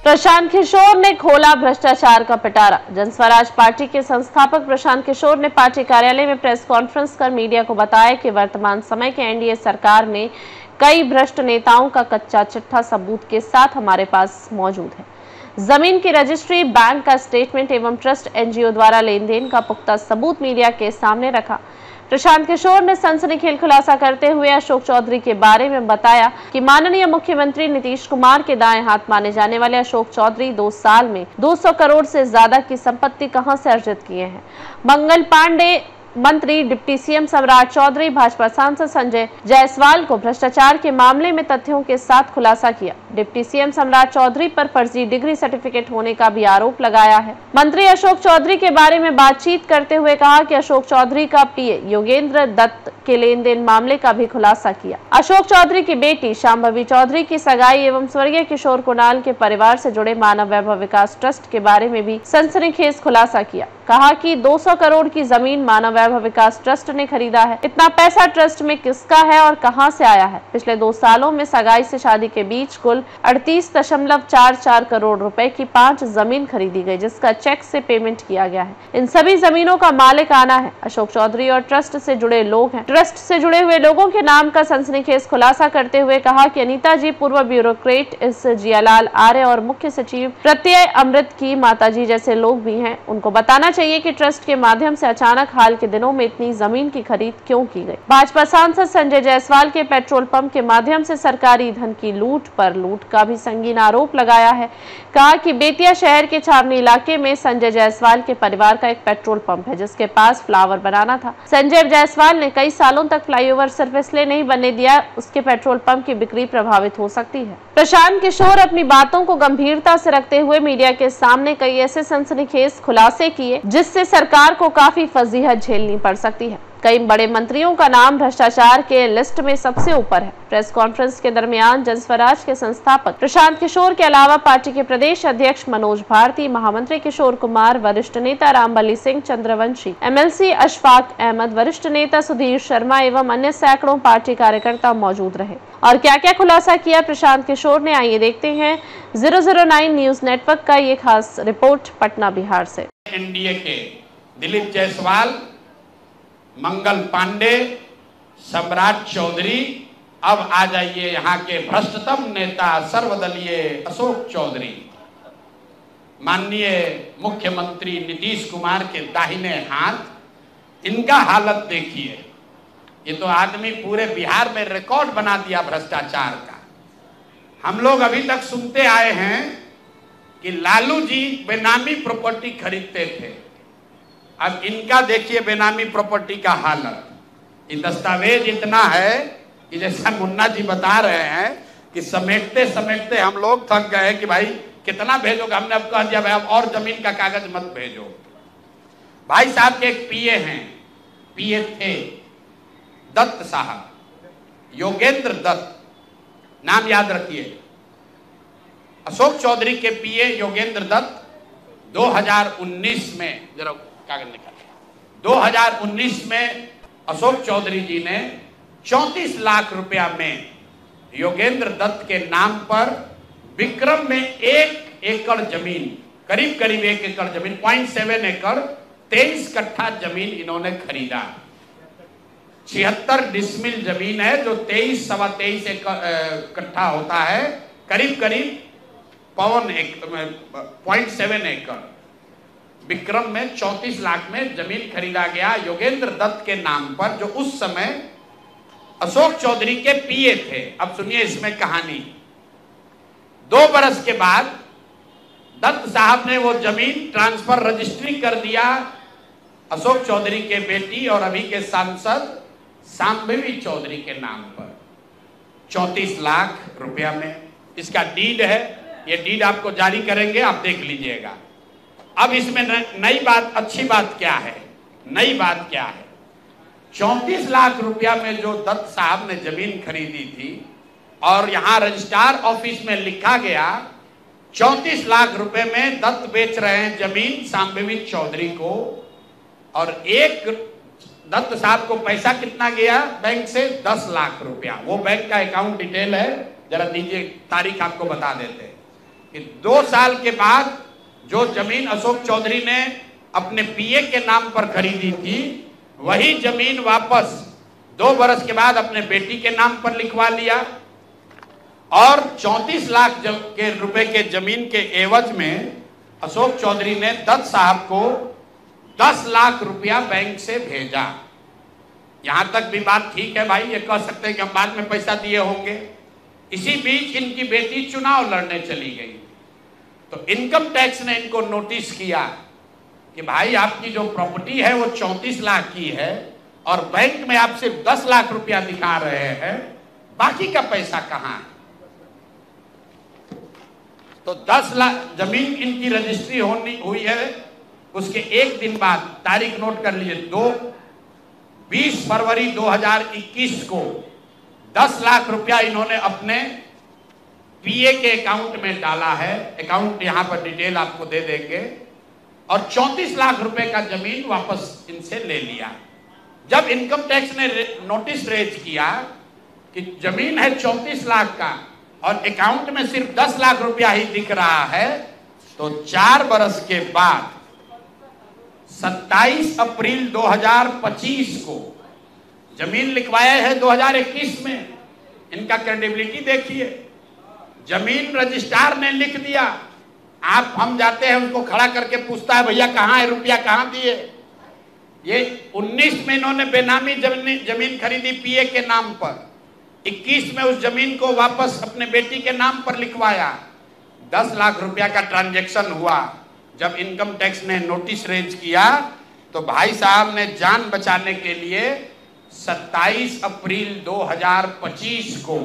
प्रशांत किशोर ने खोला भ्रष्टाचार का पिटारा। जनस्वराज पार्टी के संस्थापक प्रशांत किशोर ने पार्टी कार्यालय में प्रेस कॉन्फ्रेंस कर मीडिया को बताया कि वर्तमान समय के एनडीए सरकार में कई भ्रष्ट नेताओं का कच्चा चिट्ठा सबूत के साथ हमारे पास मौजूद है। जमीन की रजिस्ट्री, बैंक का स्टेटमेंट एवं ट्रस्ट एनजीओ द्वारा लेन देन का पुख्ता सबूत मीडिया के सामने रखा। प्रशांत किशोर ने सनसनीखेज खुलासा करते हुए अशोक चौधरी के बारे में बताया कि माननीय मुख्यमंत्री नीतीश कुमार के दाएं हाथ माने जाने वाले अशोक चौधरी 2 साल में 200 करोड़ से ज्यादा की संपत्ति कहां से अर्जित किए हैं। मंगल पांडे मंत्री, डिप्टी सीएम सम्राट चौधरी, भाजपा सांसद संजय जायसवाल को भ्रष्टाचार के मामले में तथ्यों के साथ खुलासा किया। डिप्टी सीएम सम्राट चौधरी पर फर्जी डिग्री सर्टिफिकेट होने का भी आरोप लगाया है। मंत्री अशोक चौधरी के बारे में बातचीत करते हुए कहा कि अशोक चौधरी का पीए योगेंद्र दत्त के लेन देन मामले का भी खुलासा किया। अशोक चौधरी की बेटी शांभवी चौधरी की सगाई एवं स्वर्गीय किशोर कुणाल के परिवार से जुड़े मानव वैभव विकास ट्रस्ट के बारे में भी सनसनीखेज खुलासा किया। कहा कि 200 करोड़ की जमीन मानव वैभव विकास ट्रस्ट ने खरीदा है। इतना पैसा ट्रस्ट में किसका है और कहां से आया है। पिछले 2 सालों में सगाई से शादी के बीच कुल 38.44 करोड़ रुपए की 5 जमीन खरीदी गई, जिसका चेक से पेमेंट किया गया है। इन सभी जमीनों का मालिक आना है अशोक चौधरी और ट्रस्ट से जुड़े लोग हैं। ट्रस्ट से जुड़े हुए लोगों के नाम का सनसनीखेज खुलासा करते हुए कहा कि अनीता जी पूर्व ब्यूरोक्रेट इस जियालाल आर्य और मुख्य सचिव प्रत्यय अमृत की माताजी जैसे लोग भी हैं। उनको बताना चाहिए कि ट्रस्ट के माध्यम से अचानक हाल के दिनों में इतनी जमीन की खरीद क्यों की गई। भाजपा सांसद संजय जायसवाल के पेट्रोल पंप के माध्यम से सरकारी धन की लूट पर लूट का भी संगीन आरोप लगाया है। कहा कि बेतिया शहर के छावनी इलाके में संजय जायसवाल के परिवार का एक पेट्रोल पंप है, जिसके पास फ्लावर बनाना था। संजय जायसवाल ने कई सालों तक फ्लाईओवर सिर्फ इसलिए नहीं बनने दिया, उसके पेट्रोल पंप की बिक्री प्रभावित हो सकती है। प्रशांत किशोर अपनी बातों को गंभीरता से रखते हुए मीडिया के सामने कई ऐसे सनसनीखेज खुलासे किए जिससे सरकार को काफी फजीहत झेलनी पड़ सकती है। कई बड़े मंत्रियों का नाम भ्रष्टाचार के लिस्ट में सबसे ऊपर है। प्रेस कॉन्फ्रेंस के दरमियान जनस्वराज के संस्थापक प्रशांत किशोर के अलावा पार्टी के प्रदेश अध्यक्ष मनोज भारती, महामंत्री किशोर कुमार, वरिष्ठ नेता रामबली सिंह चंद्रवंशी, एमएलसी अशफाक अहमद, वरिष्ठ नेता सुधीर शर्मा एवं अन्य सैकड़ों पार्टी कार्यकर्ता मौजूद रहे। और क्या क्या खुलासा किया प्रशांत किशोर ने, आइए देखते हैं 009 न्यूज नेटवर्क का ये खास रिपोर्ट पटना बिहार से। एनडीए के दिलीप जायसवाल, मंगल पांडे, सम्राट चौधरी, अब आ जाइए यहाँ के भ्रष्टतम नेता सर्वदलीय अशोक चौधरी। माननीय मुख्यमंत्री नीतीश कुमार के दाहिने हाथ, इनका हालत देखिए। ये तो आदमी पूरे बिहार में रिकॉर्ड बना दिया भ्रष्टाचार का। हम लोग अभी तक सुनते आए हैं कि लालू जी बेनामी प्रॉपर्टी खरीदते थे। अब इनका देखिए बेनामी प्रॉपर्टी का हालत। ये दस्तावेज इतना है कि जैसा मुन्ना जी बता रहे हैं कि समेटते समेटते हम लोग थक गए कि भाई कितना भेजोगे। हमने अब कह दिया भाई अब और जमीन का कागज मत भेजो। भाई साहब के एक पीए हैं, पीए थे दत्त साहब, योगेंद्र दत्त, नाम याद रखिए। अशोक चौधरी के पीए योगेंद्र दत्त 2019 में, जरा कागज निकाल, 2019 में अशोक चौधरी जी ने 34 लाख रुपया में योगेंद्र दत्त के नाम पर विक्रम में 1 एकड़ जमीन, करीब करीब 1 एकड़ जमीन, 0.7 एकड़ 23 कट्ठा जमीन इन्होंने खरीदा। 76 डिसमिल जमीन है जो 23-23 कट्ठा होता है, करीब करीब 0.7 एकड़ विक्रम में 34 लाख में जमीन खरीदा गया योगेंद्र दत्त के नाम पर, जो उस समय अशोक चौधरी के पीए थे। अब सुनिए इसमें कहानी। 2 बरस के बाद दत्त साहब ने वो जमीन ट्रांसफर रजिस्ट्री कर दिया अशोक चौधरी के बेटी और अभी के सांसद शांभवी चौधरी के नाम पर 34 लाख रुपया में। इसका डीड है, ये डीड आपको जारी करेंगे, आप देख लीजिएगा। अब इसमें नई बात, अच्छी बात क्या है, नई बात क्या है, 34 लाख रुपया में जो दत्त साहब ने जमीन खरीदी थी और यहां रजिस्ट्रार ऑफिस में लिखा गया 34 लाख रुपए में दत्त बेच रहे हैं जमीन शांभवी चौधरी को। और एक दत्त साहब को पैसा कितना गया बैंक से, 10 लाख रुपया। वो बैंक का अकाउंट डिटेल है, जरा दीजिए, तारीख आपको बता देते हैं। कि 2 साल के बाद जो जमीन अशोक चौधरी ने अपने पीए के नाम पर खरीदी थी, वही जमीन वापस 2 बरस के बाद अपने बेटी के नाम पर लिखवा लिया और 34 लाख के रुपए के जमीन के एवज में अशोक चौधरी ने दत्त साहब को 10 लाख रुपया बैंक से भेजा। यहां तक भी बात ठीक है भाई, ये कह सकते हैं कि हम बाद में पैसा दिए होंगे। इसी बीच इनकी बेटी चुनाव लड़ने चली गई, तो इनकम टैक्स ने इनको नोटिस किया कि भाई आपकी जो प्रॉपर्टी है वो 34 लाख की है और बैंक में आप सिर्फ 10 लाख रुपया दिखा रहे हैं, बाकी का पैसा कहां है। तो 10 लाख जमीन इनकी रजिस्ट्री हुई है। उसके एक दिन बाद, तारीख नोट कर लीजिए, 20 फरवरी 2021 को 10 लाख रुपया इन्होंने अपने पीए के अकाउंट में डाला है। अकाउंट यहां पर डिटेल आपको दे देंगे। और 34 लाख रुपए का जमीन वापस इनसे ले लिया। जब इनकम टैक्स ने नोटिस रेज किया कि जमीन है 34 लाख का और अकाउंट में सिर्फ 10 लाख रुपया ही दिख रहा है, तो 4 बरस के बाद 27 अप्रैल 2025 को जमीन लिखवाया है। 2021 में इनका क्रेडिबिलिटी देखिए, जमीन रजिस्ट्रार ने लिख दिया। हम जाते हैं, उनको खड़ा करके पूछता है भैया कहाँ है रुपया, कहाँ दिए। ये 19 में इन्होंने बेनामी जमीन खरीदी पीए के नाम पर, 21 में उस जमीन को वापस अपने बेटी के नाम पर लिखवाया। 10 लाख रुपया का ट्रांजैक्शन हुआ। जब इनकम टैक्स ने नोटिस रेज किया तो भाई साहब ने जान बचाने के लिए 27 अप्रैल 2025 को,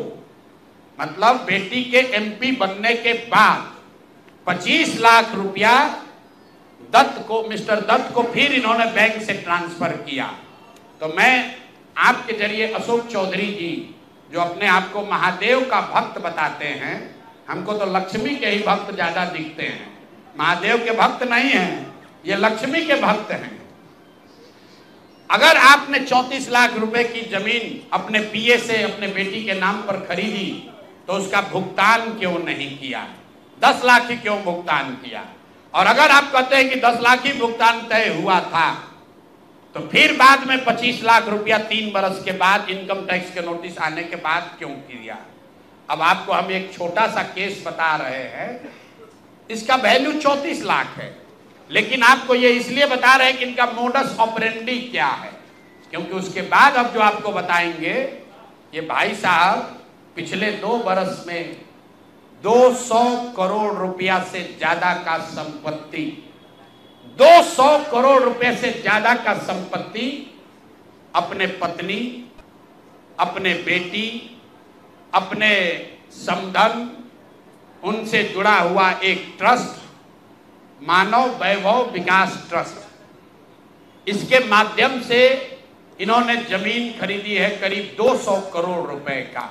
मतलब बेटी के एमपी बनने के बाद 25 लाख रुपया दत्त को, मिस्टर दत्त को फिर इन्होंने बैंक से ट्रांसफर किया। तो मैं आपके जरिए अशोक चौधरी जी, जो अपने आप को महादेव का भक्त बताते हैं, हमको तो लक्ष्मी के ही भक्त ज्यादा दिखते हैं, महादेव के भक्त नहीं हैं, ये लक्ष्मी के भक्त हैं। अगर आपने 34 लाख रुपए की जमीन अपने पीए से अपने बेटी के नाम पर खरीदी तो उसका भुगतान क्यों नहीं किया? 10 लाख ही क्यों भुगतान किया? और अगर आप कहते हैं कि 10 लाख ही भुगतान तय हुआ था, तो फिर बाद में 25 लाख रुपया 3 बरस के बाद इनकम टैक्स के नोटिस आने के बाद क्यों किया? अब आपको हम एक छोटा सा केस बता रहे हैं, इसका वैल्यू 34 लाख है, लेकिन आपको ये इसलिए बता रहे हैं कि इनका मोडस ऑपरेंडी क्या है, क्योंकि उसके बाद अब जो आपको बताएंगे, ये भाई साहब पिछले 2 बरस में 200 करोड़ रुपया से ज्यादा का संपत्ति, 200 करोड़ रुपए से ज्यादा का संपत्ति अपने पत्नी, अपने बेटी, अपने समधन, उनसे जुड़ा हुआ एक ट्रस्ट, मानव वैभव विकास ट्रस्ट, इसके माध्यम से इन्होंने जमीन खरीदी है करीब 200 करोड़ रुपए का।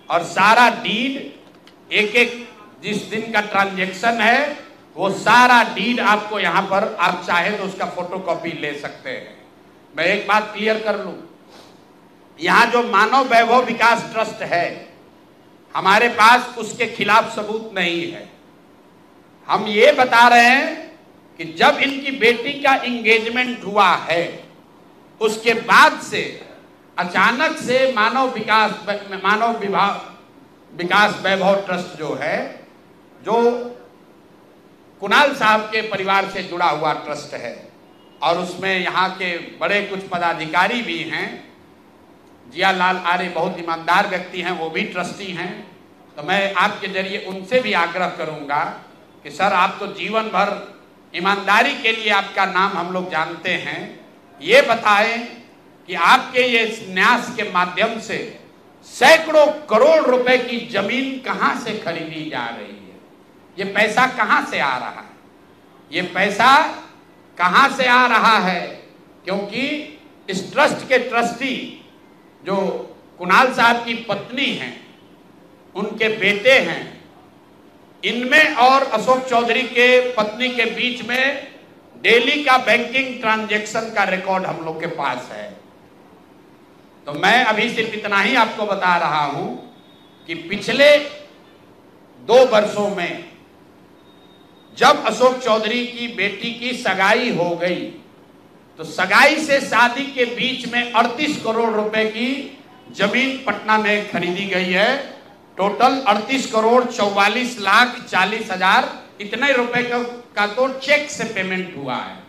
और सारा डीड, एक एक जिस दिन का ट्रांजैक्शन है, वो सारा डीड आपको यहां पर, आप चाहे तो उसका फोटोकॉपी ले सकते हैं। मैं एक बात क्लियर कर लूं, यहां जो मानव वैभव विकास ट्रस्ट है, हमारे पास उसके खिलाफ सबूत नहीं है। हम ये बता रहे हैं कि जब इनकी बेटी का एंगेजमेंट हुआ है, उसके बाद से अचानक से मानव विकास वैभव ट्रस्ट जो है, जो कुणाल साहब के परिवार से जुड़ा हुआ ट्रस्ट है, और उसमें यहाँ के बड़े कुछ पदाधिकारी भी हैं, जियालाल आर्य बहुत ईमानदार व्यक्ति हैं, वो भी ट्रस्टी हैं। तो मैं आपके जरिए उनसे भी आग्रह करूंगा कि सर, आप तो जीवन भर ईमानदारी के लिए आपका नाम हम लोग जानते हैं, ये बताएं कि आपके ये न्यास के माध्यम से सैकड़ों करोड़ रुपए की जमीन कहां से खरीदी जा रही है, ये पैसा कहां से आ रहा है, ये पैसा कहां से आ रहा है? क्योंकि इस ट्रस्ट के ट्रस्टी जो कुणाल साहब की पत्नी हैं, उनके बेटे हैं, इनमें और अशोक चौधरी के पत्नी के बीच में डेली का बैंकिंग ट्रांजैक्शन का रिकॉर्ड हम लोग के पास है। तो मैं अभी सिर्फ इतना ही आपको बता रहा हूं कि पिछले 2 वर्षों में जब अशोक चौधरी की बेटी की सगाई हो गई तो सगाई से शादी के बीच में 38 करोड़ रुपए की जमीन पटना में खरीदी गई है। टोटल 38 करोड़ 44 लाख 40 हजार इतने रुपए का तो चेक से पेमेंट हुआ है।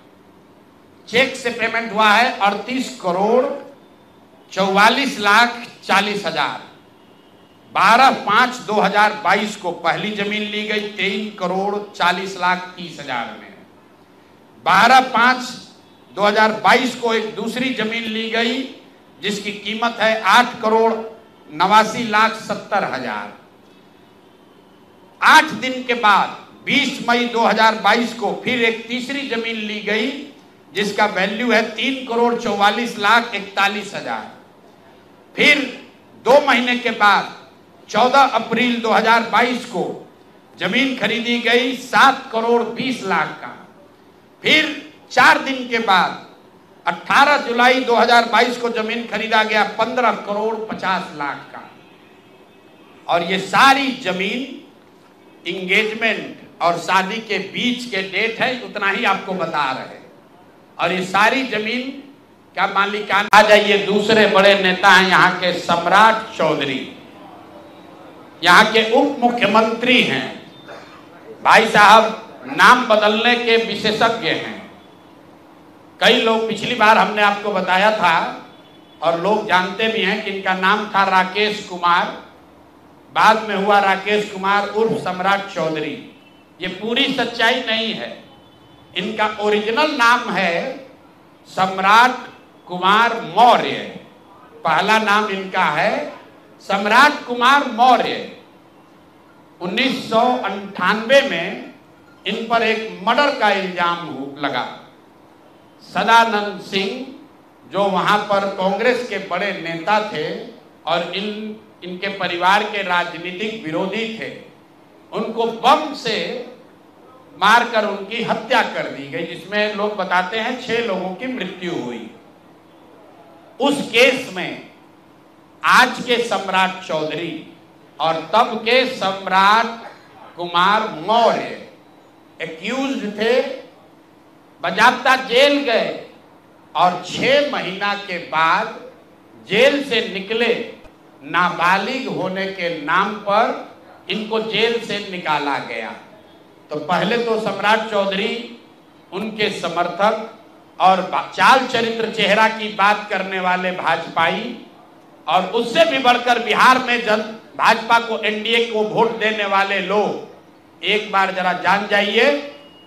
चेक से पेमेंट हुआ है 38 करोड़ 44 लाख 40 हजार। 12/5/2022 को पहली जमीन ली गई 23 करोड़ 40 लाख 30 हजार में। 12/5/2022 को एक दूसरी जमीन ली गई जिसकी कीमत है 8 करोड़ 89 लाख 70 हजार। 8 दिन के बाद 20 मई 2022 को फिर एक तीसरी जमीन ली गई जिसका वैल्यू है 3 करोड़ 44 लाख 41 हजार। फिर 2 महीने के बाद 14 अप्रैल 2022 को जमीन खरीदी गई 7 करोड़ 20 लाख का। फिर 4 दिन के बाद 18 जुलाई 2022 को जमीन खरीदा गया 15 करोड़ 50 लाख का। और ये सारी जमीन इंगेजमेंट और शादी के बीच के डेट है, उतना ही आपको बता रहे हैं। और ये सारी जमीन का मालिकाना। आ जाइए, दूसरे बड़े नेता हैं यहाँ के सम्राट चौधरी, यहाँ के उप मुख्यमंत्री हैं। भाई साहब नाम बदलने के विशेषज्ञ हैं। कई लोग, पिछली बार हमने आपको बताया था और लोग जानते भी हैं कि इनका नाम था राकेश कुमार, बाद में हुआ राकेश कुमार उर्फ सम्राट चौधरी। ये पूरी सच्चाई नहीं है। इनका ओरिजिनल नाम है सम्राट कुमार मौर्य। पहला नाम इनका है सम्राट कुमार मौर्य। 1998 में इन पर एक मर्डर का इल्जाम लगा। सदानंद सिंह जो वहां पर कांग्रेस के बड़े नेता थे और इनके परिवार के राजनीतिक विरोधी थे, उनको बम से मारकर उनकी हत्या कर दी गई, जिसमें लोग बताते हैं 6 लोगों की मृत्यु हुई। उस केस में आज के सम्राट चौधरी और तब के सम्राट कुमार मौर्य एक्यूज्ड थे, बजाबता जेल गए और 6 महीना के बाद जेल से निकले। नाबालिग होने के नाम पर इनको जेल से निकाला गया। तो पहले तो सम्राट चौधरी, उनके समर्थक और चाल चरित्र चेहरा की बात करने वाले भाजपाई, और उससे भी बढ़कर बिहार में भाजपा को, एनडीए को वोट देने वाले लोग, एक बार जरा जान जाइए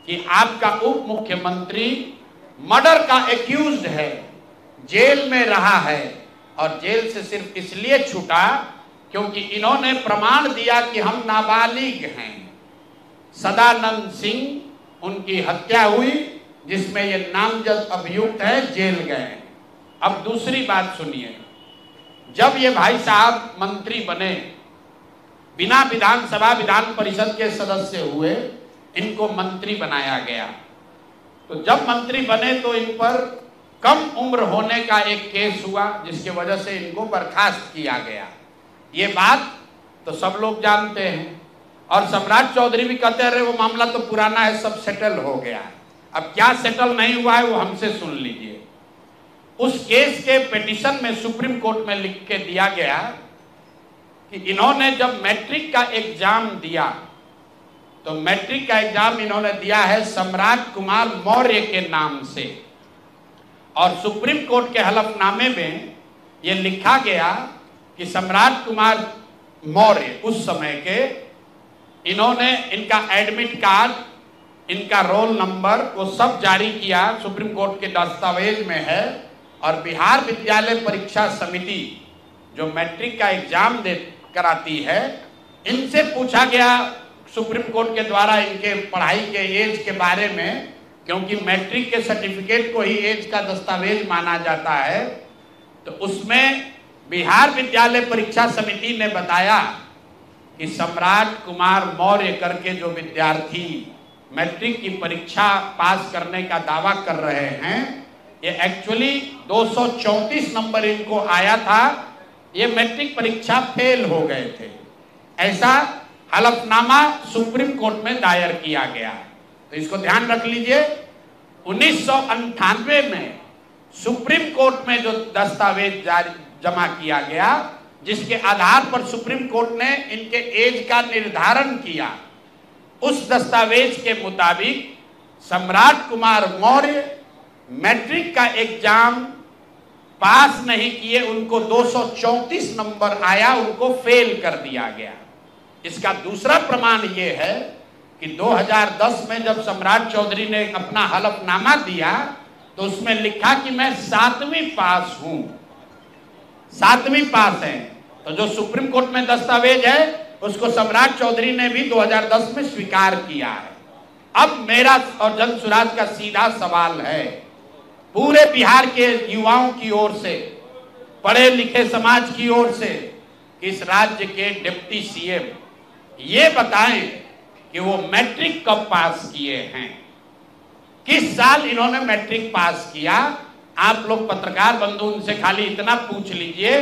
कि आपका उप मुख्यमंत्री मर्डर का एक्यूज्ड है, जेल में रहा है और जेल से सिर्फ इसलिए छूटा क्योंकि इन्होंने प्रमाण दिया कि हम नाबालिग हैं। सदानंद सिंह, उनकी हत्या हुई जिसमें ये नामजद अभियुक्त है, जेल गए। अब दूसरी बात सुनिए, जब ये भाई साहब मंत्री बने, बिना विधानसभा विधान परिषद के सदस्य हुए, इनको मंत्री बनाया गया। तो जब मंत्री बने तो इन पर कम उम्र होने का एक केस हुआ जिसकी वजह से इनको बर्खास्त किया गया। ये बात तो सब लोग जानते हैं और सम्राट चौधरी भी कहते रहे वो मामला तो पुराना है, सब सेटल हो गया। अब क्या सेटल नहीं हुआ है वो हमसे सुन लीजिए। उस केस के पिटीशन में सुप्रीम कोर्ट में लिख के दिया गया कि इन्होंने जब मैट्रिक का एग्जाम दिया तो मैट्रिक का एग्जाम इन्होंने दिया है सम्राट कुमार मौर्य के नाम से, और सुप्रीम कोर्ट के हलफनामे में यह लिखा गया कि सम्राट कुमार मौर्य उस समय के, इन्होंने इनका एडमिट कार्ड, इनका रोल नंबर, वो सब जारी किया, सुप्रीम कोर्ट के दस्तावेज में है। और बिहार विद्यालय परीक्षा समिति जो मैट्रिक का एग्जाम कराती है, इनसे पूछा गया सुप्रीम कोर्ट के द्वारा इनके पढ़ाई के एज के बारे में, क्योंकि मैट्रिक के सर्टिफिकेट को ही एज का दस्तावेज माना जाता है। तो उसमें बिहार विद्यालय परीक्षा समिति ने बताया कि सम्राट कुमार मौर्य करके जो विद्यार्थी मैट्रिक की परीक्षा पास करने का दावा कर रहे हैं, ये एक्चुअली 234 नंबर इनको आया था, ये मैट्रिक परीक्षा फेल हो गए थे। ऐसा हलफनामा सुप्रीम कोर्ट में दायर किया गया। तो इसको ध्यान रख लीजिए। 1998 में सुप्रीम कोर्ट में जो दस्तावेज जमा किया गया, जिसके आधार पर सुप्रीम कोर्ट ने इनके एज का निर्धारण किया, उस दस्तावेज के मुताबिक सम्राट कुमार मौर्य मैट्रिक का एग्जाम पास नहीं किए, उनको 234 नंबर आया, उनको फेल कर दिया गया। इसका दूसरा प्रमाण यह है कि 2010 में जब सम्राट चौधरी ने अपना हलफनामा दिया तो उसमें लिखा कि मैं 7वीं पास हूं, 7वीं पास है। तो जो सुप्रीम कोर्ट में दस्तावेज है उसको सम्राट चौधरी ने भी 2010 में स्वीकार किया है। अब मेरा और जन सुराज का सीधा सवाल है पूरे बिहार के युवाओं की ओर से, पढ़े लिखे समाज की ओर से, इस राज्य के डिप्टी सीएम ये बताएं कि वो मैट्रिक कब पास किए हैं, किस साल इन्होंने मैट्रिक पास किया। आप लोग पत्रकार बंधु उनसे खाली इतना पूछ लीजिए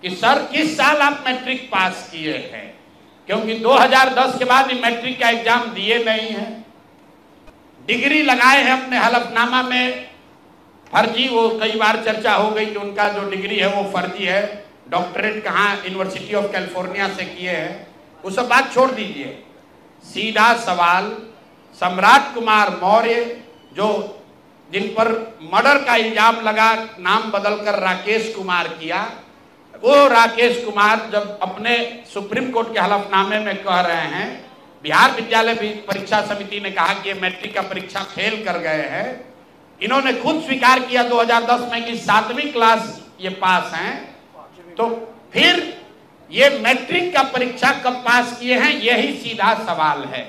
कि सर किस साल आप मैट्रिक पास किए हैं, क्योंकि 2010 के बाद मैट्रिक का एग्जाम दिए नहीं है। डिग्री लगाए हैं अपने हलफनामा में फर्जी, वो कई बार चर्चा हो गई कि उनका जो डिग्री है वो फर्जी है, डॉक्टरेट कहाँ यूनिवर्सिटी ऑफ कैलिफोर्निया से किए हैं, वो सब बात छोड़ दीजिए। सीधा सवाल, सम्राट कुमार मौर्य जो जिन पर मर्डर का इल्जाम लगा, नाम बदलकर राकेश कुमार किया, वो राकेश कुमार जब अपने सुप्रीम कोर्ट के हलफनामे में कह रहे हैं, बिहार विद्यालय परीक्षा समिति ने कहा कि ये मैट्रिक का परीक्षा फेल कर गए हैं, इन्होंने खुद स्वीकार किया 2010 में कि 7वीं क्लास ये पास हैं, तो फिर ये मैट्रिक का परीक्षा कब पास किए हैं, यही सीधा सवाल है।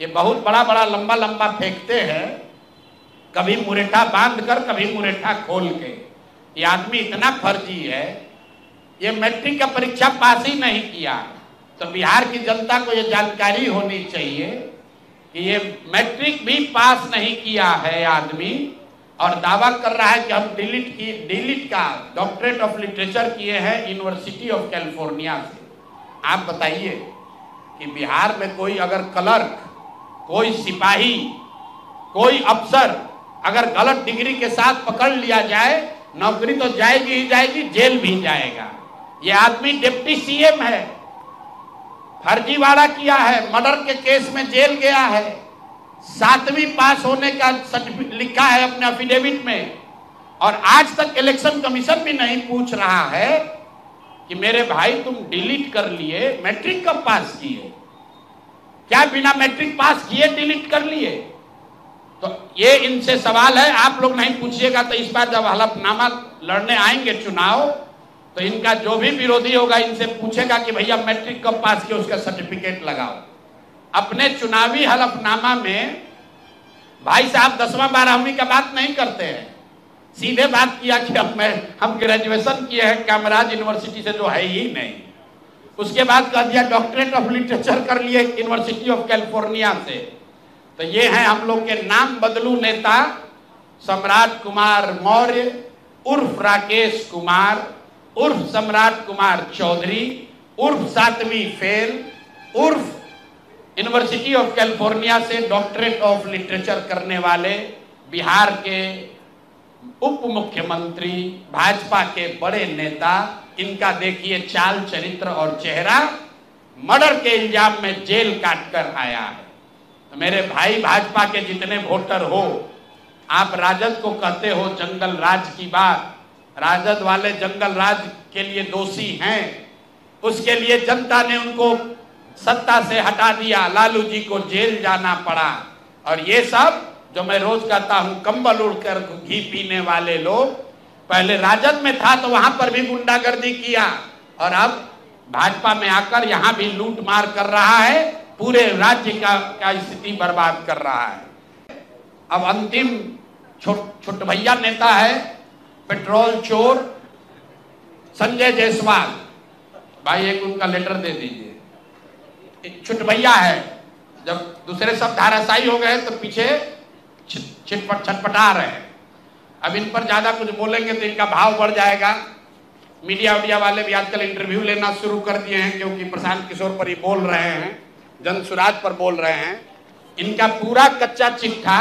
ये बहुत बड़ा बड़ा लंबा लंबा फेंकते हैं, कभी मुरेठा बांध कर कभी मुरेठा खोल के। ये आदमी इतना फर्जी है, ये मैट्रिक का परीक्षा पास ही नहीं किया। तो बिहार की जनता को ये जानकारी होनी चाहिए कि ये मैट्रिक भी पास नहीं किया है आदमी, और दावा कर रहा है कि हम डिलीट का डॉक्टरेट ऑफ लिटरेचर किए हैं यूनिवर्सिटी ऑफ कैलिफोर्निया से। आप बताइए कि बिहार में कोई अगर क्लर्क, कोई सिपाही, कोई अफसर अगर गलत डिग्री के साथ पकड़ लिया जाए, नौकरी तो जाएगी ही जाएगी, जेल भी जाएगा। ये आदमी डिप्टी सीएम है, फर्जीवाड़ा किया है, मर्डर के केस में जेल गया है, 7वीं पास होने का सर्टिफिकेट लिखा है अपने एफिडेविट में, और आज तक इलेक्शन कमीशन भी नहीं पूछ रहा है कि मेरे भाई तुम डिलीट कर लिए, मैट्रिक कब पास किए, क्या बिना मैट्रिक पास किए डिलीट कर लिए। तो ये इनसे सवाल है, आप लोग नहीं पूछिएगा तो इस बार जब हलफनामा लड़ने आएंगे चुनाव, तो इनका जो भी विरोधी होगा इनसे पूछेगा कि भैया मैट्रिक कब पास किया, उसका सर्टिफिकेट लगाओ। अपने चुनावी हलफनामा में भाई साहब 10वां 12वीं का बात नहीं करते हैं, सीधे बात किया कि हम ग्रेजुएशन किए हैं कामराज यूनिवर्सिटी से, जो है ही नहीं। उसके बाद कह दिया डॉक्टरेट ऑफ लिटरेचर कर लिए यूनिवर्सिटी ऑफ कैलिफोर्निया से। तो ये है हम लोग के नाम बदलू नेता सम्राट कुमार मौर्य उर्फ राकेश कुमार उर्फ सम्राट कुमार चौधरी उर्फ 7वीं फेल उर्फ यूनिवर्सिटी ऑफ कैलिफोर्निया से डॉक्टरेट ऑफ लिटरेचर करने वाले बिहार के उप मुख्यमंत्री, भाजपा के बड़े नेता। इनका देखिए चाल चरित्र और चेहरा, मर्डर के इल्जाम में जेल काट कर आया है। तो मेरे भाई भाजपा के जितने वोटर हो, आप राजद को कहते हो जंगल राज की बात, राजद वाले जंगल राज के लिए दोषी हैं, उसके लिए जनता ने उनको सत्ता से हटा दिया, लालू जी को जेल जाना पड़ा। और ये सब जो मैं रोज कहता हूं कंबल उड़कर घी पीने वाले लोग, पहले राजद में था तो वहां पर भी गुंडागर्दी किया, और अब भाजपा में आकर यहां भी लूट मार कर रहा है, पूरे राज्य का स्थिति बर्बाद कर रहा है। अब अंतिम छोट भैया नेता है पेट्रोल चोर संजय जायसवाल, भाई एक उनका लेटर दे दीजिए। छोट भैया है, जब दूसरे सब धाराशायी हो गए तो पीछे छटपटा रहे हैं। अब इन पर ज्यादा कुछ बोलेंगे तो इनका भाव बढ़ जाएगा। मीडिया वाले भी आजकल इंटरव्यू लेना शुरू कर दिए हैं, क्योंकि प्रशांत किशोर पर ही बोल रहे हैं, जन सुराज पर बोल रहे हैं। इनका पूरा कच्चा चिट्ठा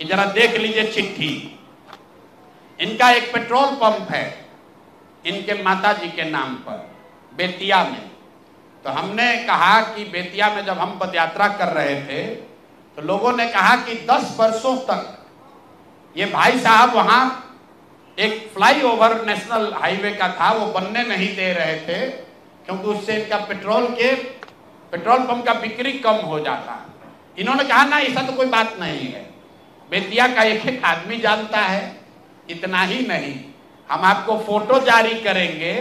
जरा देख लीजिए चिट्ठी। इनका एक पेट्रोल पंप है इनके माताजी के नाम पर बेतिया में। तो हमने कहा कि बेतिया में जब हम पदयात्रा कर रहे थे तो लोगों ने कहा कि 10 वर्षों तक ये भाई साहब वहां एक फ्लाईओवर नेशनल हाईवे का था, वो बनने नहीं दे रहे थे क्योंकि उससे इनका पेट्रोल पंप का बिक्री कम हो जाता। इन्होंने कहा ना ऐसा तो कोई बात नहीं है, बेतिया का एक एक आदमी जानता है। इतना ही नहीं, हम आपको फोटो जारी करेंगे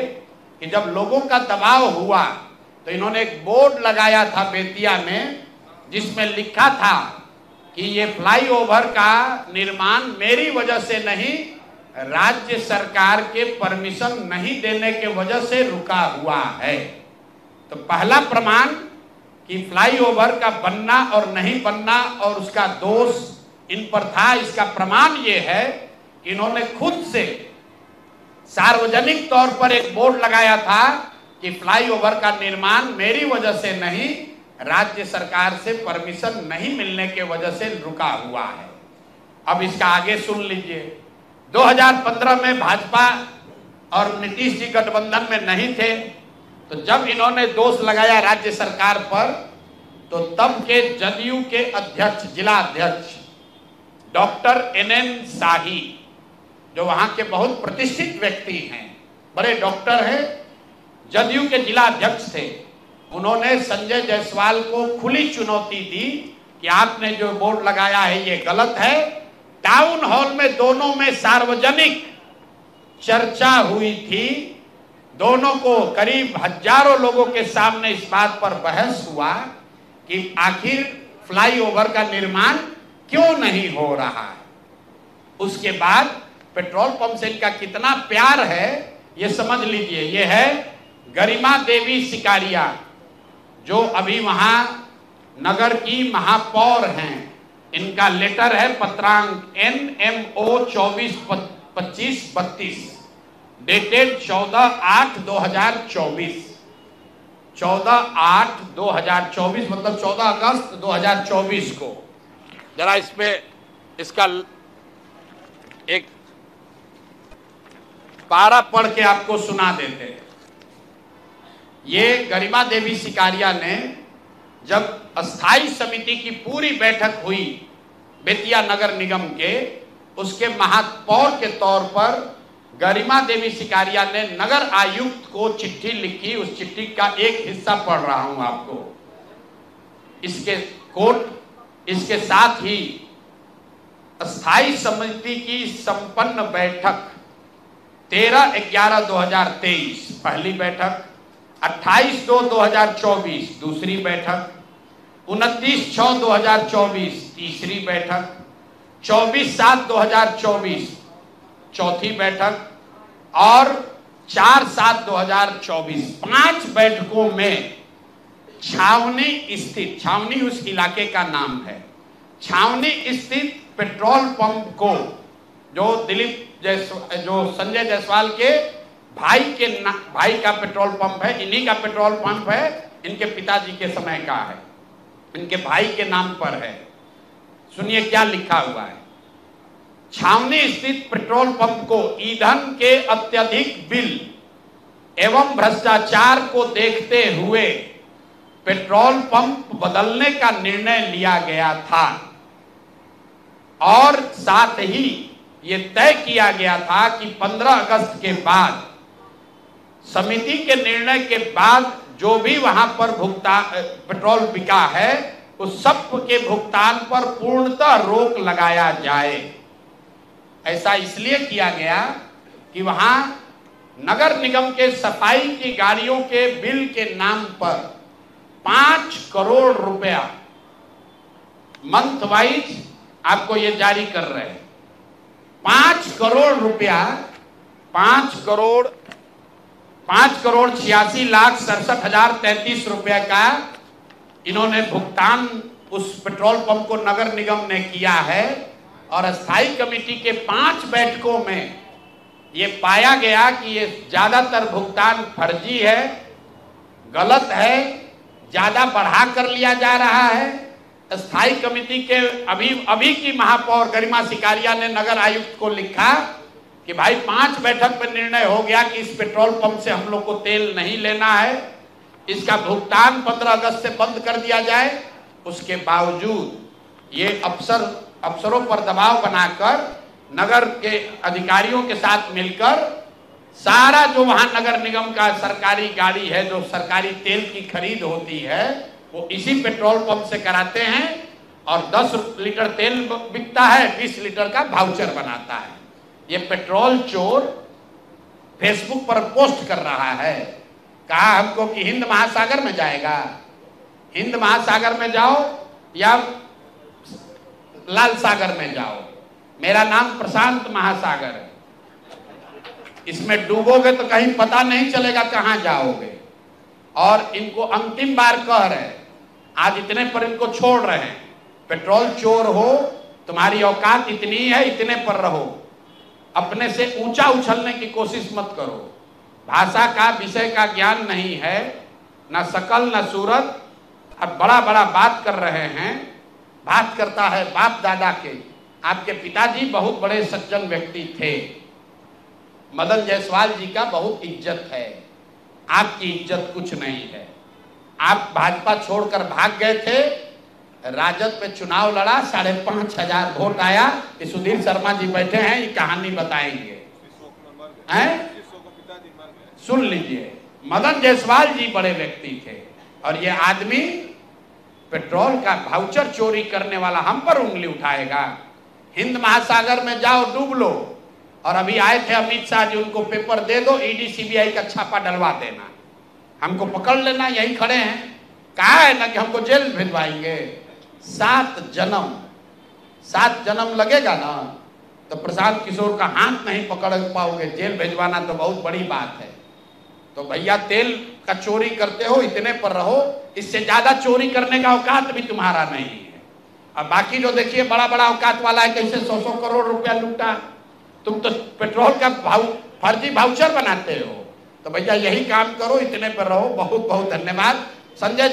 कि जब लोगों का दबाव हुआ तो इन्होंने एक बोर्ड लगाया था बेतिया में जिसमें लिखा था कि ये फ्लाईओवर का निर्माण मेरी वजह से नहीं, राज्य सरकार के परमिशन नहीं देने के वजह से रुका हुआ है। तो पहला प्रमाण कि फ्लाईओवर का बनना और नहीं बनना और उसका दोष इन पर था, इसका प्रमाण ये है कि इन्होंने खुद से सार्वजनिक तौर पर एक बोर्ड लगाया था कि फ्लाईओवर का निर्माण मेरी वजह से नहीं, राज्य सरकार से परमिशन नहीं मिलने के वजह से रुका हुआ है। अब इसका आगे सुन लीजिए। 2015 में भाजपा और नीतीश जी गठबंधन में नहीं थे, तो जब इन्होंने दोष लगाया राज्य सरकार पर तो तब के जदयू के अध्यक्ष, जिला अध्यक्ष डॉक्टर NN शाही, जो वहां के बहुत प्रतिष्ठित व्यक्ति हैं, बड़े डॉक्टर हैं, जदयू के जिला अध्यक्ष थे, उन्होंने संजय जायसवाल को खुली चुनौती दी कि आपने जो बोर्ड लगाया है ये गलत है। टाउन हॉल में दोनों में सार्वजनिक चर्चा हुई थी, दोनों को करीब हजारों लोगों के सामने इस बात पर बहस हुआ कि आखिर फ्लाईओवर का निर्माण क्यों नहीं हो रहा है। उसके बाद पेट्रोल पंप से इनका कितना प्यार है ये समझ लीजिए। ये है गरिमा देवी सिकारिया, जो अभी वहां नगर की महापौर हैं। इनका लेटर है पत्रांक NMO 242532 डेटेड 14/8/2024, 14/8/2024 मतलब 14 अगस्त 2024 को। जरा इसमें इसका एक पारा पढ़ के आपको सुना देते हैं। ये गरिमा देवी सिकारिया ने जब अस्थाई समिति की पूरी बैठक हुई बेतिया नगर निगम के, उसके महापौर के तौर पर गरिमा देवी सिकारिया ने नगर आयुक्त को चिट्ठी लिखी। उस चिट्ठी का एक हिस्सा पढ़ रहा हूं आपको, इसके कोट। इसके साथ ही अस्थाई समिति की संपन्न बैठक 13/11/2023 पहली बैठक, 28/2/2024 दूसरी बैठक, 29/6/2024 तीसरी बैठक, 24/7/2024 चौथी बैठक और 4/7/2024 5 बैठकों में छावनी स्थित, छावनी उस इलाके का नाम है, छावनी स्थित पेट्रोल पंप को, जो जो संजय जायसवाल के भाई का पेट्रोल पंप है, इन्हीं का पेट्रोल पंप है, इनके पिताजी के समय का है, इनके भाई के नाम पर है। सुनिए क्या लिखा हुआ है। छावनी स्थित पेट्रोल पंप को ईंधन के अत्यधिक बिल एवं भ्रष्टाचार को देखते हुए पेट्रोल पंप बदलने का निर्णय लिया गया था और साथ ही ये तय किया गया था कि 15 अगस्त के बाद समिति के निर्णय के बाद जो भी वहां पर पेट्रोल बिका है उस सब के भुगतान पर पूर्णतः रोक लगाया जाए। ऐसा इसलिए किया गया कि वहां नगर निगम के सफाई की गाड़ियों के बिल के नाम पर 5 करोड़ रुपया मंथ वाइज आपको ये जारी कर रहे हैं। 5 करोड़ रुपया, 5 करोड़ 86,67,33 रुपया का इन्होंने भुगतान उस पेट्रोल पंप को नगर निगम ने किया है। और अस्थाई कमेटी के 5 बैठकों में ये पाया गया कि ये ज्यादातर भुगतान फर्जी है, गलत है, ज्यादा बढ़ा कर लिया जा रहा है स्थायी कमेटी के अभी की महापौर गरिमा सिकारिया ने नगर आयुक्त को लिखा कि भाई 5 बैठक में निर्णय हो गया कि इस पेट्रोल पंप से हम लोग को तेल नहीं लेना है, इसका भुगतान 15 अगस्त से बंद कर दिया जाए। उसके बावजूद ये अफसरों पर दबाव बनाकर नगर के अधिकारियों के साथ मिलकर सारा जो वहां नगर निगम का सरकारी गाड़ी है, जो सरकारी तेल की खरीद होती है, वो इसी पेट्रोल पंप से कराते हैं और 10 लीटर तेल बिकता है, 20 लीटर का वाउचर बनाता है। ये पेट्रोल चोर फेसबुक पर पोस्ट कर रहा है। कहा हमको कि हिंद महासागर में जाएगा, हिंद महासागर में जाओ या लाल सागर में जाओ, मेरा नाम प्रशांत महासागर है, इसमें डूबोगे तो कहीं पता नहीं चलेगा कहां जाओगे। और इनको अंतिम बार कह रहे हैं, आज इतने पर इनको छोड़ रहे हैं। पेट्रोल चोर हो, तुम्हारी औकात इतनी है, इतने पर रहो, अपने से ऊंचा उछलने की कोशिश मत करो। भाषा का विषय का ज्ञान नहीं है, ना शकल ना सूरत, अब बड़ा बड़ा बात कर रहे हैं। बात करता है बाप दादा के, आपके पिताजी बहुत बड़े सज्जन व्यक्ति थे, मदन जायसवाल जी का बहुत इज्जत है, आपकी इज्जत कुछ नहीं है। आप भाजपा छोड़कर भाग गए थे, राजद पे चुनाव लड़ा, 5,500 वोट आया। कि सुधीर शर्मा जी बैठे हैं, ये कहानी बताएंगे, हैं? सुन लीजिए, मदन जायसवाल जी बड़े व्यक्ति थे और ये आदमी पेट्रोल का वाउचर चोरी करने वाला हम पर उंगली उठाएगा। हिंद महासागर में जाओ, डूब लो। और अभी आए थे अमित शाह जी, उनको पेपर दे दो, ईडी सीबीआई का छापा डलवा देना, हमको पकड़ लेना, यही खड़े हैं। कहा है ना कि हमको जेल भिजवाएंगे। 7 जन्म लगेगा ना तो प्रशांत किशोर का हाथ नहीं पकड़ पाओगे, जेल भिजवाना तो बहुत बड़ी बात है। तो भैया तेल का चोरी करते हो, इतने पर रहो, इससे ज्यादा चोरी करने का औकात भी तुम्हारा नहीं है। अब बाकी जो देखिए बड़ा बड़ा औकात वाला है, कैसे 100 करोड़ रुपया लूटा। तुम तो पेट्रोल का फर्जी वाउचर बनाते हो। तो भैया यही काम करो, इतने पर रहो। बहुत बहुत धन्यवाद। संजय।